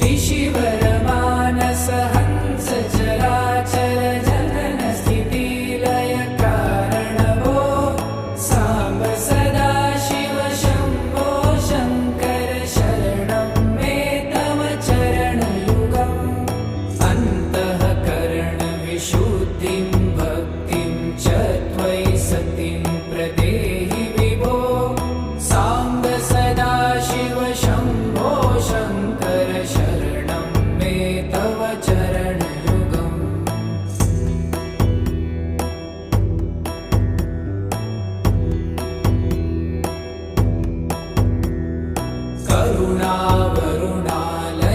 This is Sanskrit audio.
त्रिशिवरमानस हंस चराचर जनन स्थिति लय कारणभो साम्ब सदा शिव शम्भो शङ्कर शरणं मे तव चरणयुगम् अन्तःकरणविशुद्धिं भक्तिं च त्वयि सतिं प्रदेहि विभो साम्ब सदा शिव शम्भो शङ्कर शरणं मे तव चरणयुगम् करुणावरुणालय